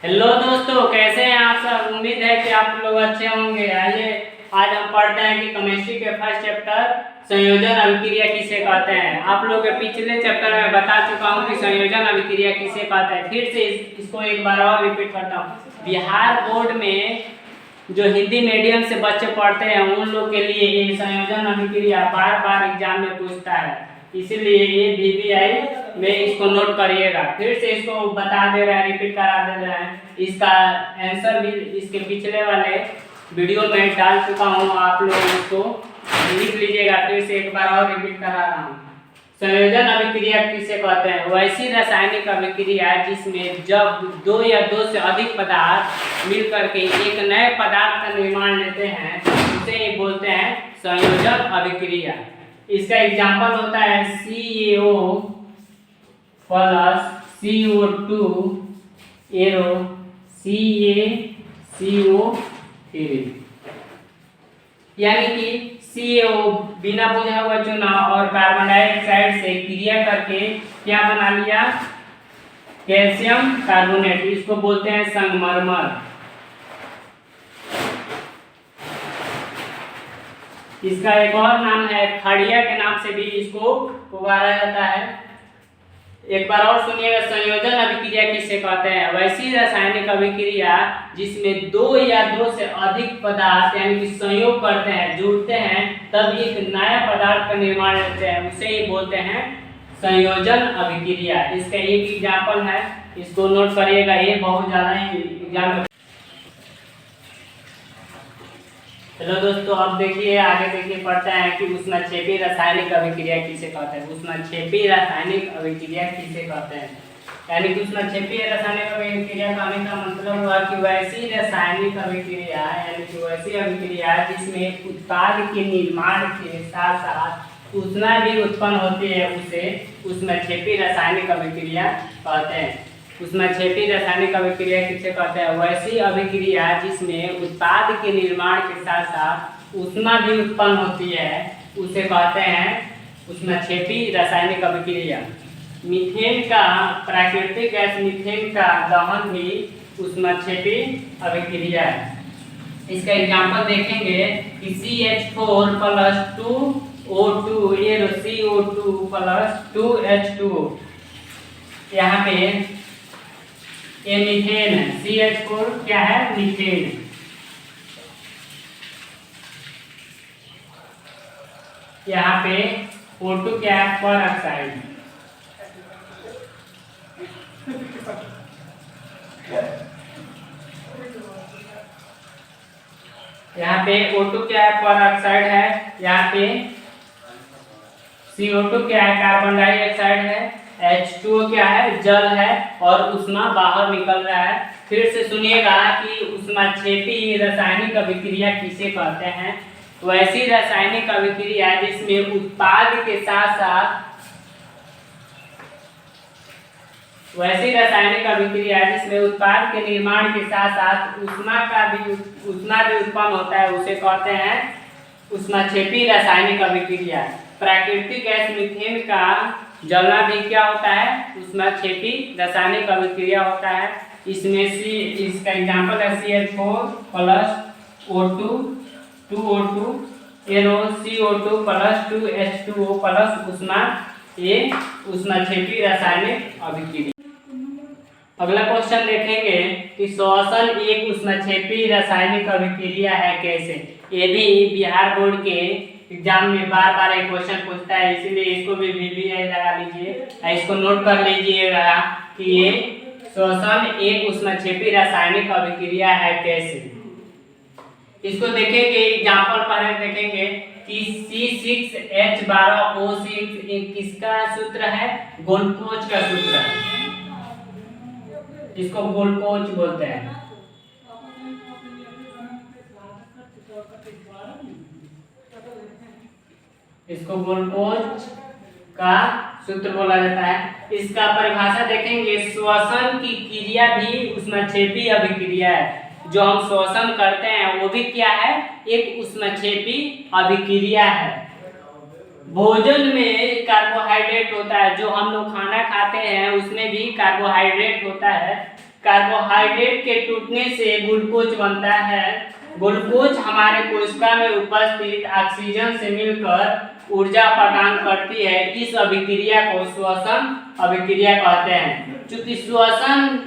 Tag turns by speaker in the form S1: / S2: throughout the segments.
S1: Hello दोस्तों, कैसे हैं आप सब। उम्मीद है कि आप लोग अच्छे होंगे। आइए आज हम पढ़ते हैं कि केमिस्ट्री के फर्स्ट चैप्टर संयोजन अभिक्रिया किसे कहते हैं। आप लोग के पिछले चैप्टर में बता चुका हूं कि संयोजन अभिक्रिया किसे कहते हैं। फिर से इसको एक बार और रिपीट करता हूं। बिहार बोर्ड में जो हिंदी मीडियम से बच्चे पढ़ते हैं उन लोग के लिए ये संयोजन अभिक्रिया बार बार एग्जाम में पूछता है, इसीलिए ये VVI में इसको नोट करिएगा। फिर से इसको बता दे रहे हैं, रिपीट करा दे रहे हैं। इसका आंसर भी इसके पिछले वाले वीडियो में डाल चुका हूँ, आप लोग इसको लिख लीजिएगा। फिर से एक बार और रिपीट करा रहा हूँ। संयोजन अभिक्रिया किसे कहते हैं? वैसी रासायनिक अभिक्रिया जिसमें जब दो या दो से अधिक पदार्थ मिलकर के एक नए पदार्थ का निर्माण लेते हैं उसे ही बोलते हैं संयोजन अभिक्रिया। इसका एग्जाम्पल होता है CaO plus CO2 arrow CaCO3, यानी कि CaO बिना बुझा हुआ चुना और कार्बन डाइऑक्साइड से क्रिया करके क्या बना लिया? Calcium carbonate. इसको बोलते हैं संगमरमर। इसका एक और नाम है, खड़िया के नाम से भी इसको पुकारा जाता है। एक बार और सुनिएगा, संयोजन अभिक्रिया किसे कहते हैं? वैसी रासायनिक अभिक्रिया जिसमें दो या दो से अधिक पदार्थ यानी कि संयोग करते हैं, जुड़ते हैं, तब एक नया पदार्थ का निर्माण लेते हैं, उसे ही बोलते हैं संयोजन अभिक्रिया। इसका एक एग्जाम्पल है, इसको नोट करिएगा, ये बहुत ज्यादा एग्जाम। चलो दोस्तों, अब देखिए आगे देखिए पढ़ते हैं कि ऊष्माक्षेपी रासायनिक अभिक्रिया किसे कहते हैं। ऊष्माक्षेपी रासायनिक अभिक्रिया किसे कहते हैं? यानी कि ऊष्माक्षेपी रासायनिक अभिक्रिया कहने का मतलब हुआ कि वैसी रासायनिक अभिक्रिया यानी कि वैसी अभिक्रिया जिसमें उत्पाद के निर्माण के साथ साथ ऊष्मा भी उत्पन्न होती है, उसे ऊष्माक्षेपी रासायनिक अभिक्रिया कहते हैं। ऊष्माक्षेपी रासायनिक अभिक्रिया किसे कहते हैं? वैसी अभिक्रिया जिसमें उत्पाद के निर्माण के साथ साथ ऊष्मा भी उत्पन्न होती है, उसे कहते हैं ऊष्माक्षेपी रासायनिक अभिक्रिया। मीथेन का, प्राकृतिक गैस मीथेन का दहन भी ऊष्माक्षेपी अभिक्रिया है। इसका एग्जाम्पल देखेंगे कि CH4 plus 2O2 arrow CO2 plus 2H2O। यहाँ पे ये मीथेन है, CH4 क्या है? मीथेन। यहाँ पे O2 क्या है? परऑक्साइड। यहाँ पे O2 क्या है? परऑक्साइड है। यहाँ पे CO2 क्या है? कार्बन डाइऑक्साइड है। H2O क्या है? जल है और ऊष्मा बाहर निकल रहा है। फिर से सुनिएगा कि ऊष्माक्षेपी रासायनिक अभिक्रिया किसे कहते हैं? वैसी रासायनिक अभिक्रिया जिसमें उत्पाद के साथ साथ वैसी रासायनिक अभिक्रिया जिसमें उत्पाद के निर्माण के साथ साथ ऊष्मा भी उत्पन्न होता है, उसे कहते हैं ऊष्माक्षेपी रासायनिक अभिक्रिया। प्राकृतिक गैस मीथेन का जलना भी क्या होता है? ऊष्माक्षेपी रासायनिक अभिक्रिया होता है। इसमें इसका एग्जाम्पल है CH4 plus O2 2O2 arrow CO2 plus 2H2O plus ऊष्मा, ये ऊष्माक्षेपी रासायनिक अभिक्रिया। अगला क्वेश्चन देखेंगे कि श्वसन एक ऊष्माक्षेपी रासायनिक अभिक्रिया है कैसे? ये भी बिहार बोर्ड के एग्जाम में बार बार एक क्वेश्चन पूछता है, इसीलिए इसको भी VVI लगा लीजिए, इसको नोट कर लीजिएगा कि ये श्वसन एक ऊष्माक्षेपी रासायनिक अभिक्रिया है कैसे। इसको देखेंगे, एग्जाम्पल पर देखेंगे कि C6H12O6 किसका सूत्र है? ग्लूकोज का सूत्र है, इसको ग्लूकोज बोलते हैं। इसको ग्लूकोज का सूत्र बोला जाता है। इसका परिभाषा देखेंगे, श्वसन की क्रिया भी ऊष्माक्षेपी अभिक्रिया है। जो हम श्वसन करते हैं वो भी क्या है? एक ऊष्माक्षेपी अभिक्रिया है। भोजन में कार्बोहाइड्रेट होता है, जो हम लोग खाना खाते हैं उसमें भी कार्बोहाइड्रेट होता है। कार्बोहाइड्रेट के टूटने से ग्लूकोज बनता है। ग्लूकोज हमारे कोशिका में उपस्थित ऑक्सीजन से मिलकर ऊर्जा प्रदान करती है। इस अभिक्रिया को श्वसन अभिक्रिया कहते हैं। चूंकि श्वसन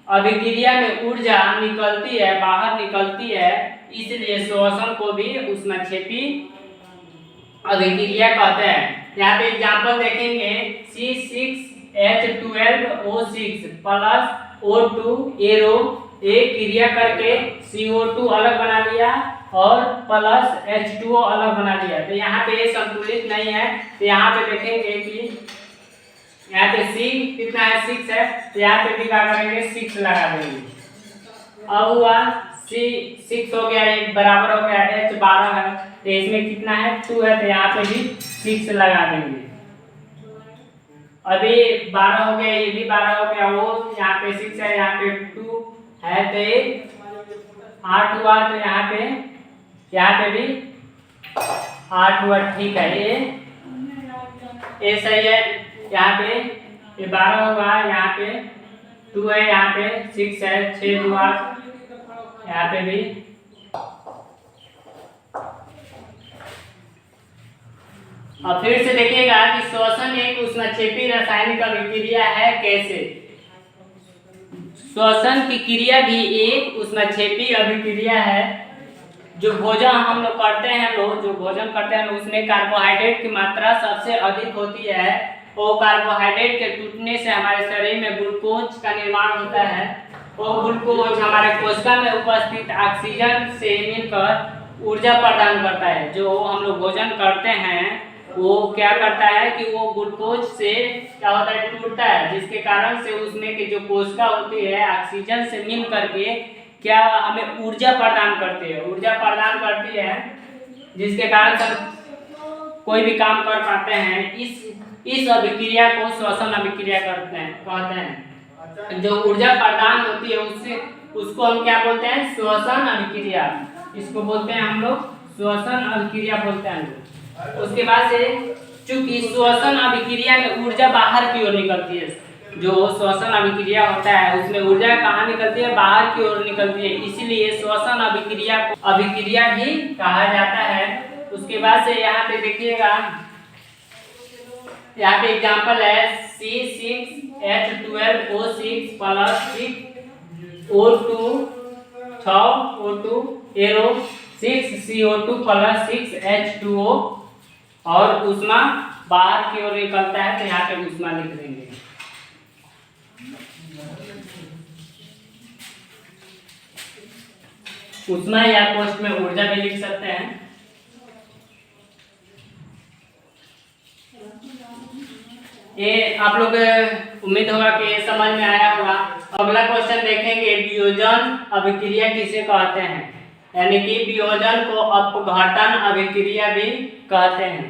S1: अभिक्रिया में ऊर्जा निकलती है, बाहर निकलती है, इसलिए श्वसन को भी ऊष्मक्षेपी अभिक्रिया कहते हैं। यहाँ पे एग्जाम्पल देखेंगे C6H12O6 प्लस O2 एरो एक क्रिया करके CO2 अलग बना लिया और प्लस H2O अलग बना लिया। तो यहाँ पे संतुलित नहीं है, तो यहाँ पे देखेंगे कि यहाँ पे C कितना है 6 है, तो यहाँ पे भी क्या करेंगे 6 लगा देंगे। अब हुआ C6 हो गया, एक बराबर हो गया H 12 है, तो इसमें कितना है 2 है, तो यहाँ पे भी 6 लगा देंगे। अभी 12 हो गया, ये भी 12 हो गया, वो यहाँ पे 6 है, यहाँ पे 2 है, तो ये 8 हुआ, तो यहाँ पे भी 8 हुआ। ठीक है, ये सही है। यहाँ पे ये 12 हुआ, यहाँ पे 2 है, यहाँ पे 6 है, 6 हुआ, यहाँ पे भी। अब फिर से देखिएगा कि श्वसन एक ऊष्मक्षेपी रासायनिक अभिक्रिया है। कैसे? श्वसन की क्रिया भी एक ऊष्मक्षेपी अभिक्रिया है। जो भोजन हम लोग करते हैं, जो भोजन करते हैं उसमें कार्बोहाइड्रेट की मात्रा सबसे अधिक होती है। वो कार्बोहाइड्रेट के टूटने से हमारे शरीर में ग्लूकोज का निर्माण होता है। वो ग्लूकोज हमारे कोशिका में उपस्थित ऑक्सीजन से मिलकर ऊर्जा प्रदान करता है। जो हम लोग भोजन करते हैं वो क्या करता है कि वो ग्लूकोज से क्या होता है, टूटता है, जिसके कारण से उसमें की जो कोशिका होती है ऑक्सीजन से मिल करके क्या हमें ऊर्जा प्रदान करती है, जिसके कारण से कोई भी काम कर पाते हैं। इस अभिक्रिया को श्वसन अभिक्रिया कहते हैं। जो ऊर्जा प्रदान होती है उसको हम क्या बोलते हैं, श्वसन अभिक्रिया। इसको बोलते हैं हम लोग श्वसन अभिक्रिया बोलते हैं। उसके बाद से चूंकि श्वसन अभिक्रिया में ऊर्जा बाहर की ओर निकलती है, जो श्वसन अभिक्रिया होता है उसमें ऊर्जा कहाँ निकलती है, बाहर की ओर निकलती है, इसीलिए श्वसन अभिक्रिया को अभिक्रिया भी कहा जाता है। उसके बाद से यहाँ पे देखिएगा, यहाँ पे एग्जाम्पल है C6H12O6 plus 6O2 6O2 arrow 6CO2 plus 6H2O और ऊष्मा बाहर की ओर निकलता है, तो यहाँ पे ऊष्मा लिख देंगे। ऊष्मा या पोस्ट में ऊर्जा भी लिख सकते हैं। ये आप लोग उम्मीद होगा कि ये समझ में आया होगा। अगला क्वेश्चन देखेंगे, वियोजन अभिक्रिया किसे कहते हैं, यानी कि वियोजन को अपघटन अभिक्रिया भी कहते हैं।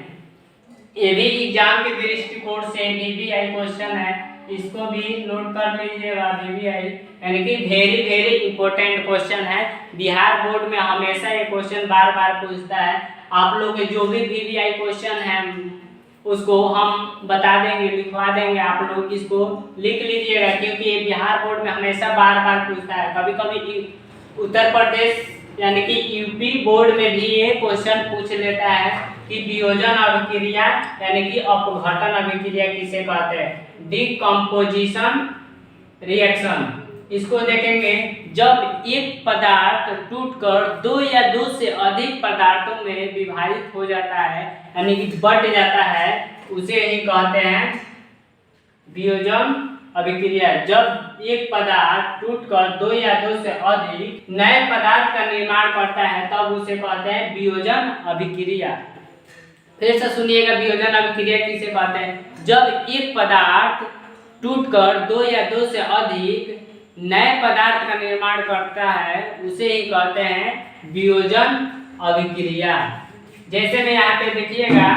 S1: ये भी एग्जाम के दृष्टिकोण से VVI क्वेश्चन है, इसको भी नोट कर लीजिएगा। VVI यानी कि वेरी इंपॉर्टेंट क्वेश्चन है। बिहार बोर्ड में हमेशा ये क्वेश्चन बार बार पूछता है। आप लोग के जो भी VVI क्वेश्चन है उसको हम बता देंगे, लिखवा देंगे, आप लोग इसको लिख लीजिएगा, क्योंकि ये बिहार बोर्ड में हमेशा बार बार पूछता है। कभी कभी उत्तर प्रदेश यानी कि यूपी बोर्ड में भी ये क्वेश्चन पूछ लेता है कि वियोजन अभिक्रिया यानी कि अपघटन अभिक्रिया किसे कहते हैं, डिकम्पोजिशन रिएक्शन। इसको देखेंगे, जब एक पदार्थ टूटकर दो या दो से अधिक पदार्थों में विभाजित हो जाता है यानी कि बट जाता है, उसे ही कहते हैं वियोजन अभिक्रिया। जब एक पदार्थ टूटकर दो या दो से अधिक नए पदार्थ का निर्माण करता है तब उसे कहते हैं वियोजन अभिक्रिया। फिर से सुनिएगा, वियोजन अभिक्रिया किसे कहते हैं, जब एक पदार्थ टूटकर दो या दो से अधिक नए पदार्थ का निर्माण करता है उसे ही कहते हैं वियोजन अभिक्रिया। जैसे में यहाँ पे देखिएगा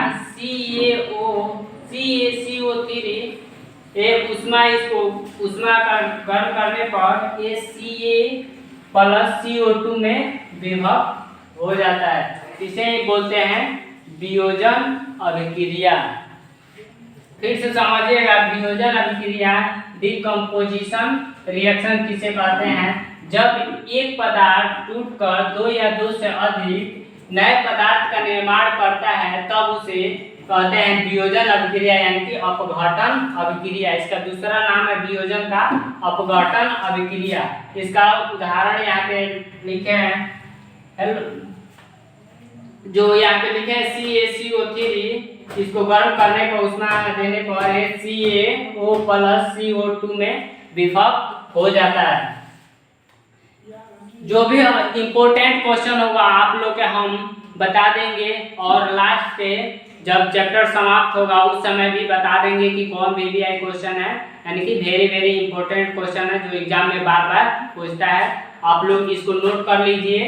S1: CaCO3 एक ऊष्मा, इसको ऊष्मा का गर्म करने पर ये Ca प्लस CO2 में विभक्त हो जाता है। इसे बोलते हैं वियोजन अभिक्रिया। फिर से समझिएगा, वियोजन अभिक्रिया डिकम्पोजिशन रिएक्शन किसे कहते हैं? जब एक पदार्थ टूटकर दो या दो से अधिक नए पदार्थ का निर्माण करता है तब उसे कहते हैं वियोजन अभिक्रिया यानी कि अपघटन अभिक्रिया। इसका दूसरा नाम है वियोजन का अपघटन अभिक्रिया। इसका उदाहरण यहाँ पे लिखे हैं, जो यहाँ पे लिखे हैं CaCO3, इसको गर्म करने पर उष्मा देने पर CaO प्लस CO2 में विभक्त हो जाता है। जो भी इम्पोर्टेंट क्वेश्चन होगा आप लोग के हम बता देंगे, और लास्ट पे जब चैप्टर समाप्त होगा उस समय भी बता देंगे कि कौन VVI क्वेश्चन है, यानी कि वेरी वेरी इंपॉर्टेंट क्वेश्चन है जो एग्जाम में बार बार पूछता है। आप लोग इसको नोट कर लीजिए,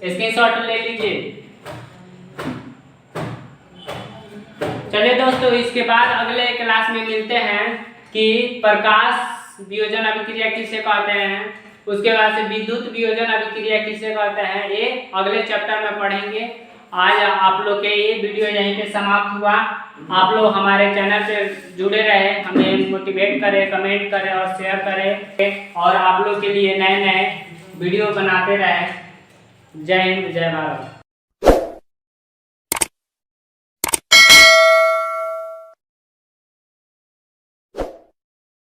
S1: स्क्रीनशॉट ले लीजिए। चलिए दोस्तों, इसके बाद अगले क्लास में मिलते हैं कि प्रकाश वियोजन अभिक्रिया किसे कहते हैं, उसके बाद से विद्युत वियोजन अभिक्रिया किसे कहते हैं, ये अगले चैप्टर में पढ़ेंगे। आज आप लोग के ये वीडियो यहीं पे समाप्त हुआ। आप लोग हमारे चैनल से जुड़े रहे, हमें मोटिवेट करें, कमेंट करें और शेयर करें, और आप लोग के लिए नए नए वीडियो बनाते रहे। जय हिंद, जय भारत।